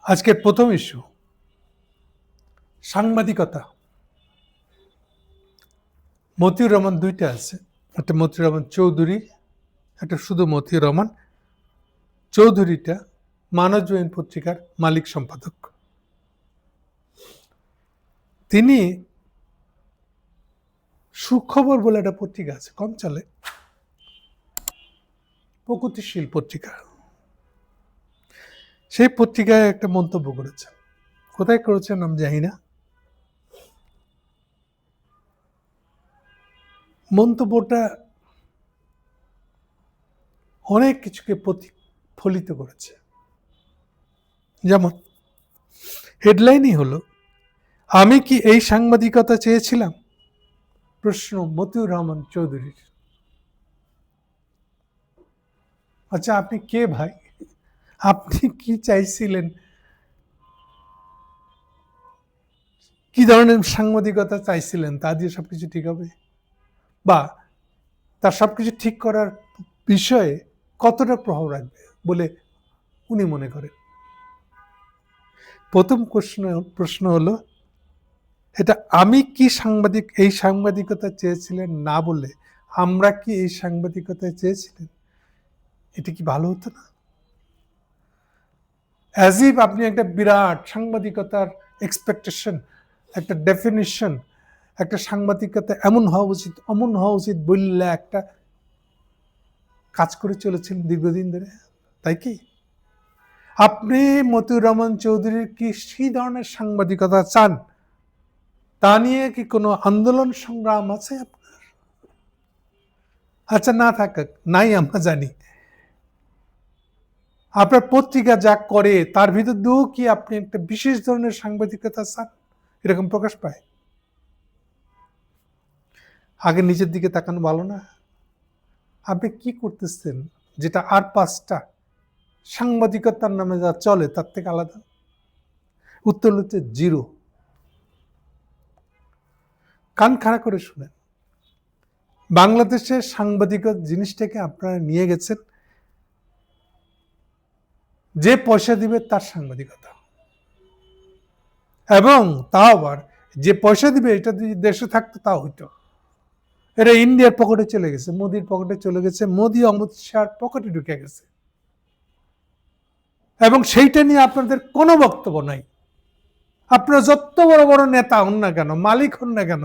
আজকের প্রথম ইস্যু সাংবাদিকতা। মতিউর রহমান দুইটা আছে, একটা মতিউর রহমান চৌধুরী, একটা শুধু মতিউর রহমান। চৌধুরীটা মানবজমিন পত্রিকার মালিক সম্পাদক। তিনি সুখবর বলে একটা পত্রিকা আছে, কম চলে, প্রগতিশীল পত্রিকা। সেই পত্রিকায় একটা মন্তব্য করেছেন, কোথায় করেছেন আমি জানি না। মন্তব্যটা অনেক কিছুকে প্রতিফলিত করেছে। যেমন হেডলাইনই হলো, আমি কি এই সাংবাদিকতা চেয়েছিলাম? প্রশ্ন মতিউর রহমান চৌধুরীর। আচ্ছা, আপনি কে ভাই? আপনি কি চাইছিলেন? কি ধরনের সাংবাদিকতা চাইছিলেন? তা দিয়ে সবকিছু ঠিক হবে? বা তার সবকিছু ঠিক করার বিষয়ে কতটা প্রভাব রাখবে বলে উনি মনে করেন? প্রথম প্রশ্ন হলো, এটা আমি কি এই সাংবাদিকতা চেয়েছিলেন না বলে আমরা কি এই সাংবাদিকতা চেয়েছিলেন, এটা কি ভালো হতো না? অ্যাজ ইফ আপনি একটা বিরাট সাংবাদিকতার এক্সপেকটেশন, একটা ডেফিনিশন, একটা সাংবাদিকতা এমন হওয়া উচিত, অমন হওয়া উচিত বললে একটা কাজ করে চলেছেন দীর্ঘদিন ধরে, তাই কি? আপনি মতিউর রহমান চৌধুরীর কি সেই ধরনের সাংবাদিকতা চান? তা নিয়ে কি কোনো আন্দোলন সংগ্রাম আছে আপনার? আচ্ছা, না থাকুক, নাই, আমরা জানি। আপনার পত্রিকা যা করে তার ভিতর দিয়েও কি আপনি একটা বিশেষ ধরনের সাংবাদিকতা চান? এরকম প্রকাশ পায়। আগে নিজের দিকে তাকানো ভালো না? আপনি কি করতেছেন যেটা আর পাঁচটা সাংবাদিকতার নামে যা চলে তার থেকে আলাদা? উত্তর হচ্ছে জিরো। কান খাড়া করে শুনেন। বাংলাদেশের সাংবাদিকতা জিনিসটাকে আপনারা নিয়ে গেছেন যে পয়সা দিবে তার সাংবাদিকতা, এবং তাও আবার যে পয়সা দিবে এটা যদি দেশে থাকতো তাও হইতো। এটা ইন্ডিয়ার পকেটে চলে গেছে, মোদির পকেটে চলে গেছে, মোদি অমিত শাহর পকেটে ঢুকে গেছে, এবং সেইটা নিয়ে আপনাদের কোনো বক্তব্য নাই। আপনারা যত বড় বড় নেতা হন না কেন, মালিক হন না কেন,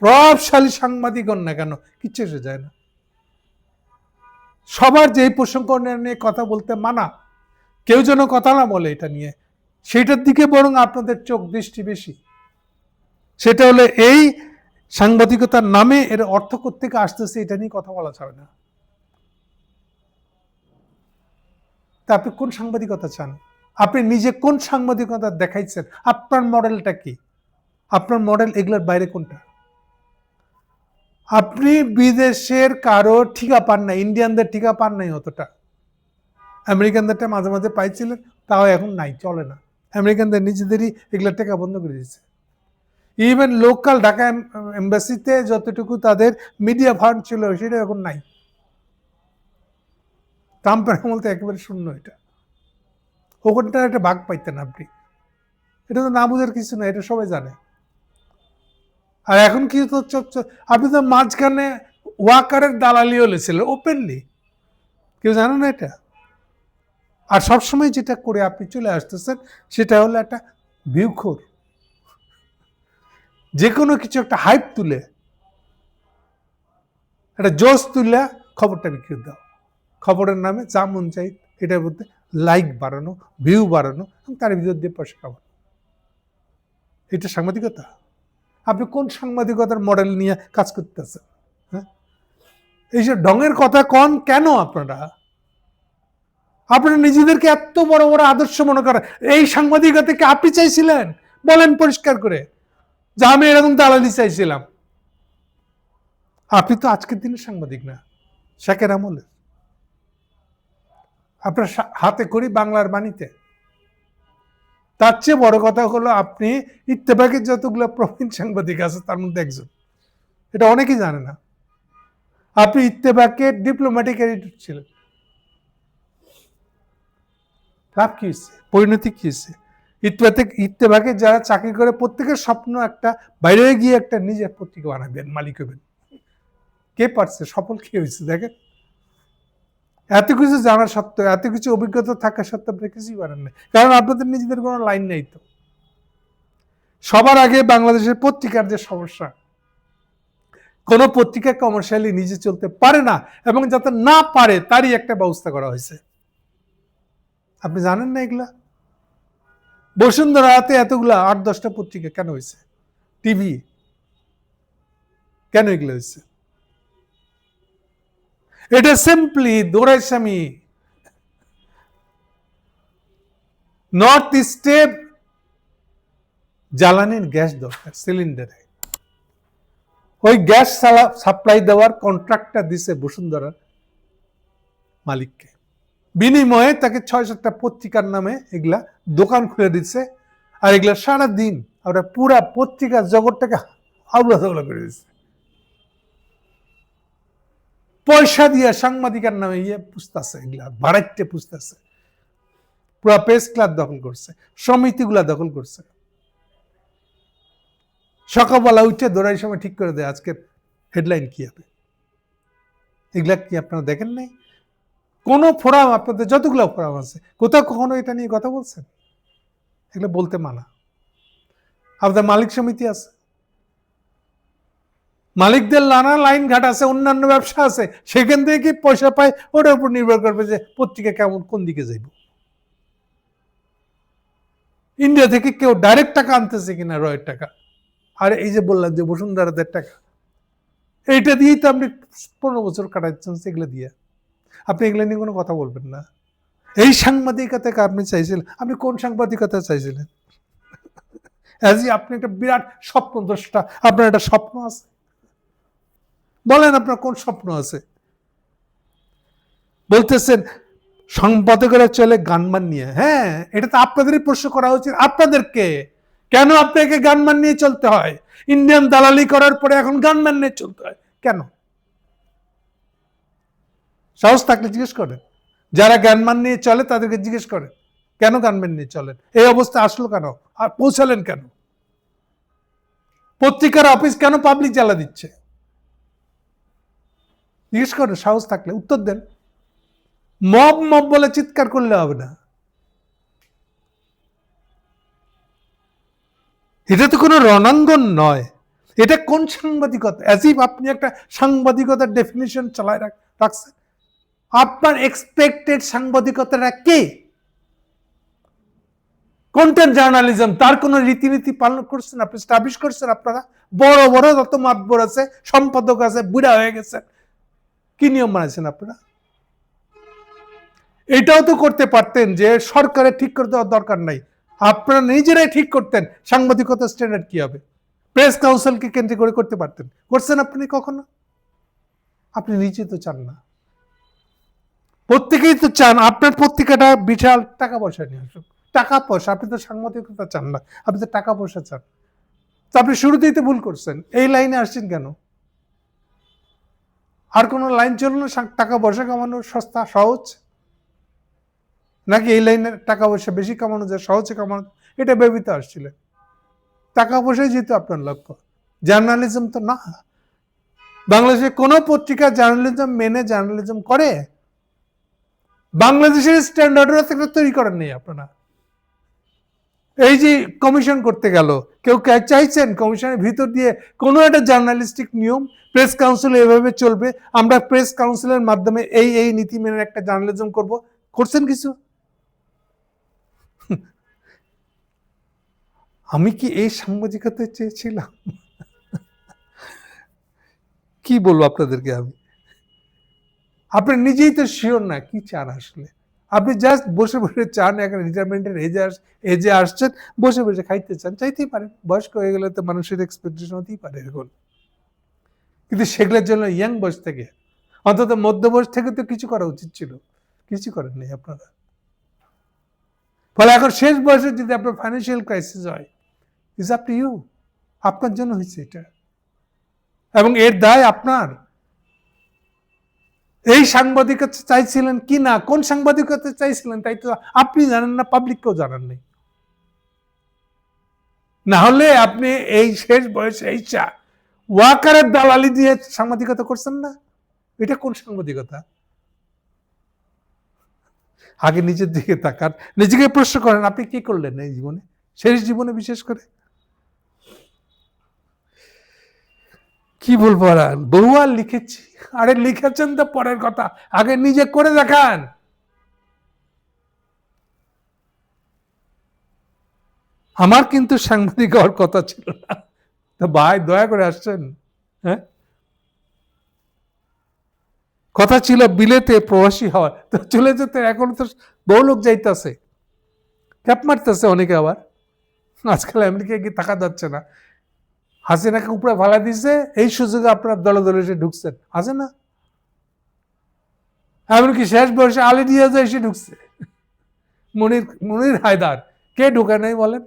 প্রভাবশালী সাংবাদিক হন না কেন, কিচ্ছু এসে যায় না। সবার যে এই প্রসঙ্গ নিয়ে কথা বলতে মানা, কেউ যেন কথা না বলে এটা নিয়ে, সেটার দিকে বরং আপনাদের চোখ দৃষ্টি বেশি। সেটা হলে এই সাংবাদিকতার নামে এর অর্থ কোত্থেকে আসতেছে এটা নিয়ে কথা বলা যাবে না। তা আপনি কোন সাংবাদিকতা চান? আপনি নিজে কোন সাংবাদিকতা দেখাইছেন? আপনার মডেলটা কি? আপনার মডেল এগুলোর বাইরে কোনটা? আপনি বিদেশের কারো ঠিকা পান না, ইন্ডিয়ানদের ঠিকা পান নাই অতটা। আমেরিকানদেরটা মাঝে মাঝে পাইছিলেন, তাও এখন নাই, চলে না। আমেরিকানদের নিজেদেরই এগুলো টাকা বন্ধ করে দিয়েছে। ইভেন লোকাল ঢাকা এম্বাসিতে যতটুকু তাদের মিডিয়া ফান্ড ছিল সেটা এখন নাই। ট্রাম্পের আমল তো একেবারে শূন্য। এটা ওখানটা একটা ভাগ পাইতেন আপনি। এটা তো না বুঝার কিছু না, এটা সবাই জানে। আর এখন কি তো আপনি তো মাঝখানে ওয়াকারের দালালিও লেছিল ওপেনলি, কেউ জানে না এটা। আর সবসময় যেটা করে আপনি চলে আসতেছেন সেটা হলো একটা ভিউখোর, যে কোনো কিছু একটা হাইপ তুলে, একটা জোশ তুলে খবরটা বিক্রি দাও, খবরের নামে যা মন চাই এটার মধ্যে লাইক বাড়ানো, ভিউ বাড়ানো, তার ভিতর দিয়ে পয়সা কামানো। এটা সাংবাদিকতা? আপনি কোন সাংবাদিকতার মডেল নিয়ে কাজ করতেছেন? হ্যাঁ, এইসব ঢঙের কথা কন কেন আপনারা? আপনারা নিজেদেরকে এত বড় বড় আদর্শ মনে করেন। এই সাংবাদিকতাকে আপনি চাইছিলেন? বলেন পরিষ্কার করে যে আমি এরকম দালালি চাইছিলাম। আপনি তো আজকের দিনের সাংবাদিক না, শেখের আমলের। আপনার হাতে করি বাংলার বাণীতে। তার চেয়ে বড় কথা হলো আপনি ইত্তেফাকের যতগুলো প্রবীণ সাংবাদিক আছে তার মধ্যে একজন, এটা অনেকেই জানে না। আপনি ইত্তেফাকের ডিপ্লোম্যাটিক এডিটর ছিলেন। লাভ কি হয়েছে, পরিণতি কি হয়েছে? ইত্তেফাকে যারা চাকরি করে প্রত্যেকের স্বপ্ন একটা বাইরে গিয়ে একটা নিজের পত্রিকা বানাবেন, মালিক হবেন। কে পারছে? সফল কে হয়েছে? দেখেন, এত কিছু জানা সত্ত্বেও, এত কিছু অভিজ্ঞতা থাকা সত্ত্বেও আপনি কিছুই পারেন না, কারণ আপনাদের নিজেদের কোনো লাইন নেই। তো সবার আগে বাংলাদেশের পত্রিকার যে সমস্যা, কোন পত্রিকা কমার্শিয়ালি নিজে চলতে পারে না, এবং যাতে না পারে তারই একটা ব্যবস্থা করা হয়েছে। আপনি জানেন না এগুলা? বসুন্ধরাতে এতগুলা 8-10টা পত্রিকা কেন হয়েছে? টিভি কেন এগুলো হয়েছে? এটা সিম্পলি দৌড়াইসামি। নর্থ ইস্টে জ্বালানির গ্যাস দরকার, সিলিন্ডারে। ওই গ্যাস সাপ্লাই দেওয়ার কন্ট্রাক্টটা দিছে বসুন্ধরার মালিককে, বিনিময়ে তাকে 6-7টা পত্রিকার নামে এগুলা দোকান খুলে দিচ্ছে, আর এগুলা সারাদিন ওরা পুরা পত্রিকা জগৎটাকে আউলা তাউলা করে দিচ্ছে। পয়সা দিয়ে সাংবাদিকার নামে পুষতেছে, এগুলা বাড়াইতে পুষতেছে। পুরা প্রেস ক্লাব দখল করছে, সমিতিগুলা দখল করছে। সকালবেলা উঠে দৌড়াই সময় ঠিক করে দেয় আজকের হেডলাইন কি হবে। এগুলা কি আপনারা দেখেন নাই? কোন ফোরাম, আপনাদের যতগুলো ফোরাম আছে, কোথাও কখনো এটা নিয়ে কথা বলছেন? এগুলো বলতে মানা। আপনাদের মালিক সমিতি আছে, মালিকদের নানা লাইন ঘাট আছে, অন্যান্য ব্যবসা আছে, সেখান থেকে কি পয়সা পায় ওটার উপর নির্ভর করবে যে পত্রিকা কেমন, কোন দিকে যাইব। ইন্ডিয়া থেকে কেউ ডাইরেক্ট টাকা আনতেছে কিনা, রয়ের টাকা, আর এই যে বললাম যে বসুন্ধরাদের টাকা, এইটা দিয়েই তো আপনি 15 বছর কাটাচ্ছেন। এগুলো দিয়ে আপনি এগুলো নিয়ে কোনো কথা বলবেন না। এই সাংবাদিকতাকে আপনি চাইছিলেন, আপনি কোন সাংবাদিকতা চাইছিলেন? আপনি একটা বিরাট স্বপ্নদ্রষ্টা, আপনার একটা স্বপ্ন আছে, বলেন আপনার কোন স্বপ্ন আছে? বলতেছেন সম্পাদকেরা চলে গানমান নিয়ে। হ্যাঁ, এটা তো আপনাদেরই প্রশ্ন করা উচিত, আপনাদেরকে। কেন আপনাকে গানমান নিয়ে চলতে হয়? ইন্ডিয়ান দালালি করার পরে এখন গানমান নিয়ে চলতে হয় কেন? সাহস থাকলে জিজ্ঞেস করেন। যারা গানমান নিয়ে চলে তাদেরকে জিজ্ঞেস করেন কেন গানম্যান নিয়ে চলেন, এই অবস্থা আসলো কেন, আর পৌঁছালেন কেন? পত্রিকার অফিস কেন পাবলিক জ্বালা দিচ্ছে? জিজ্ঞেস করেন, সাহস থাকলে উত্তর দেন। মব মব বলে চিৎকার করলে হবে না। এটা তো কোনো রণাঙ্গন নয়। এটা কোন সাংবাদিকতা? আপনি একটা সাংবাদিকতার ডেফিনিশন চালায় রাখছেন। আপনার এক্সপেক্টেড সাংবাদিকতাটা কি? কন্টেন্ট জার্নালিজম, তার কোন রীতিনীতি পালন করছেন? আপনি স্টাবলিশ করছেন? আপনারা বড় বড় যত মাতবর আছে, সম্পাদক আছে, বুড়া হয়ে গেছে, কি নিয়ম বানাইছেন আপনারা? এটাও তো করতে পারতেন যে সরকারের ঠিক করে দেওয়ার দরকার নাই, আপনারা নিজেরাই ঠিক করতেন সাংবাদিকতার স্ট্যান্ডার্ড কি হবে। প্রেস কাউন্সিলকে কেন্দ্র করে করতে পারতেন। করছেন আপনি কখনো? আপনি নিজে তো চান না। প্রত্যেকেই তো চান আপনার পত্রিকাটা বিশাল টাকা পয়সা নিয়ে আসুক। টাকা পয়সা, আপনি তো সাংবাদিকতা চান না, আপনি তো টাকা পয়সা চান। তো আপনি শুরুতেই তো ভুল করছেন, এই লাইনে আসছেন কেন? আর কোন লাইন চলল না টাকা পয়সা কামানো সস্তা সহজ? নাকি এই লাইনে টাকা পয়সা বেশি কামানো যায়, সহজে কামানো, এটা ভেবিতে আসছিলেন? টাকা পয়সাই যেহেতু আপনার লক্ষ্য, জার্নালিজম তো না। বাংলাদেশে কোন পত্রিকা জার্নালিজম মেনে জার্নালিজম করে? বাংলাদেশের স্ট্যান্ডার্ড তৈরি করেন নেই আপনারা। এই যে কমিশন করতে গেল, কেউ চাইছেন কমিশনের ভিতর দিয়ে কোনো একটা জার্নালিস্টিক নিয়ম, প্রেস কাউন্সিল এভাবে চলবে, আমরা প্রেস কাউন্সিলের মাধ্যমে এই এই নীতি মেনে একটা জার্নালিজম করব? করছেন কিছু? আমি কি এই সাংবাদিকতা চেয়েছিলাম? কি বলবো আপনাদেরকে আমি? আপনি নিজেই তো শিওর না কি চান আসলে। আপনি জাস্ট বসে বসে চান, এখন রিটায়ারমেন্টের এজে আসছেন, বসে বসে খাইতে চান, চাইতেই পারেন। বয়স্ক হয়ে গেলে তো মানুষের এক্সপেকটেশন হতেই পারে এখন। কিন্তু সেগুলোর জন্য ইয়াং বয়স থেকে, অন্তত মধ্য বয়স থেকে তো কিছু করা উচিত ছিল, কিছু করেন নাই আপনারা। ফলে এখন শেষ বয়সে যদি আপনার ফাইন্যান্সিয়াল ক্রাইসিস হয়, ইজ আপ টু ইউ। আপনার জন্য হয়েছে এটা, এবং এর দায় আপনার। এই সাংবাদিকতা চাইছিলেন কি না, কোন সাংবাদিকতা চাইছিলেন তাই তো আপনি জানেন না, পাবলিককেও জানান নেই। না হলে আপনি এই শেষ বয়সে এই ওয়াকারের দালালি দিয়ে সাংবাদিকতা করছেন না? এটা কোন সাংবাদিকতা? আগে নিজের দিকে তাকান, নিজেকে প্রশ্ন করেন আপনি কি করলেন এই জীবনে, শেষ জীবনে বিশেষ করে। কি বলবো আর, বহুবার লিখেছি। আরে লিখেছেন তো পরের কথা, আগে নিজে করে দেখান। আমার কিন্তু সাংবাদিক হওয়ার কথা ছিল না, তো ভাই দয়া করে আসছেন। হ্যাঁ, কথা ছিল বিলেতে প্রবাসী হওয়ার, তো চলে যেতে এখন তো বহু লোক যাইতেছে, ক্যাপ মারতেছে অনেকে, আবার আজকাল আমেরিকায় গিয়ে থাকা যাচ্ছে না, হাসিনাকে উপরে ভালা দিছে, এই সুযোগে আপনার দলে দলে এসে ঢুকছেন, আছে না? এমনকি শেষ বয়সে আলী রিয়াজ এসে ঢুকছে, মনির হায়দার, কে ঢুকে নাই বলেন?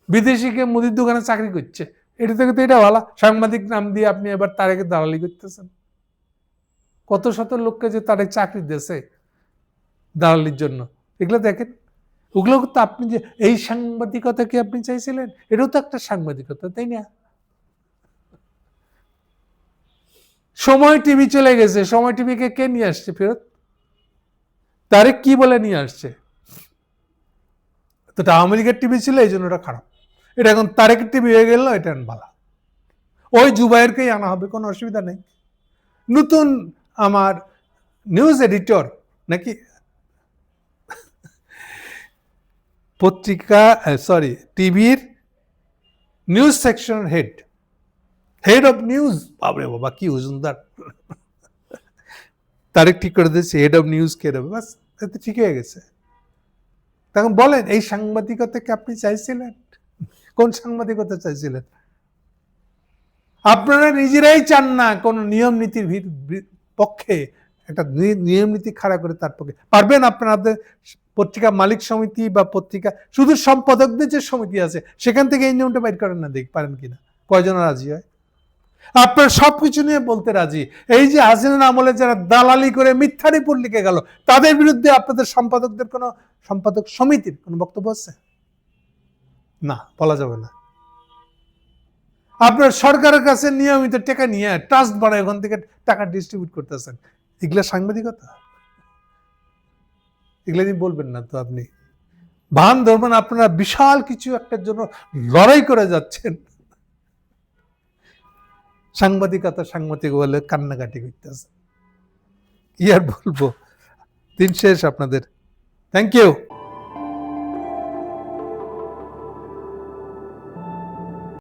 বিদেশিকে মুদির দোকানে চাকরি করছে, এটা থেকে তো এটা ভালো। সাংবাদিক নাম দিয়ে আপনি এবার তারেকের দালালি করতেছেন। কত শত লোককে যে তারেক চাকরি দিয়েছে দালালির জন্য, এগুলো দেখেন। ওগুলো তো আপনি যে এই সাংবাদিকতা কি আপনি চাইছিলেন? এটাও তো একটা সাংবাদিকতা, তাই না? সময় টিভি চলে গেছে, সময় টিভিকে কে নিয়ে আসছে ফেরত? তারেক কি বলে নিয়ে আসছে? তো আওয়ামী লীগের টিভি ছিল এই জন্য ওটা খারাপ, এটা এখন তারেকের টিভি হয়ে গেল, এটা ভালো। ওই জুবাইরকেই আনা হবে, কোনো অসুবিধা নেই। নতুন আমার নিউজ এডিটর নাকি পত্রিকা, সরি টিভির নিউজ সেকশনের হেড অফ নিউজ, বাবরে বাবা কি ওজনদার, তারেক ঠিক করে দিয়েছে হেড অফ নিউজ কে দেবে, বাস এতে ঠিক হয়ে গেছে। তখন বলেন এই সাংবাদিকতাকে আপনি চাইছিলেন? কোন সাংবাদিকতা চাইছিলেন? আপনারা নিজেরাই চান না কোন নিয়ম নীতির পক্ষে, একটা নিয়ম নীতি খাড়া করে তার পক্ষে পারবেন আপনাদের পত্রিকা মালিক সমিতি বা পত্রিকা শুধু সম্পাদকদের যে সমিতি আছে সেখান থেকে এই নিয়মটা বাইর করেন না, দেখ পারেন কিনা, কয়জন রাজি হয়? আপনার সবকিছু নিয়ে বলতে রাজি। এই যে হাসিনার আমলে যারা দালালি করে মিথ্যা রিপোর্ট লিখে গেল, তাদের বিরুদ্ধে আপনাদের সম্পাদকদের কোনো, সম্পাদক সমিতির কোনো বক্তব্য আছে? না, বলা যাবে না। আপনার সরকারের কাছে নিয়মিত টাকা নিয়ে ট্রাস্ট বানায় ওখান থেকে টাকা ডিস্ট্রিবিউট করতেছেন, এগুলা সাংবাদিকতা? এগুলা নিয়ে বলবেন না তো আপনি। ভান ধরবেন আপনারা বিশাল কিছু একটার জন্য লড়াই করে যাচ্ছেন, সাংবাদিক বলে কান্নাকাটি করতেছে। কি আর বলবো, দিন শেষ আপনাদের। Thank you.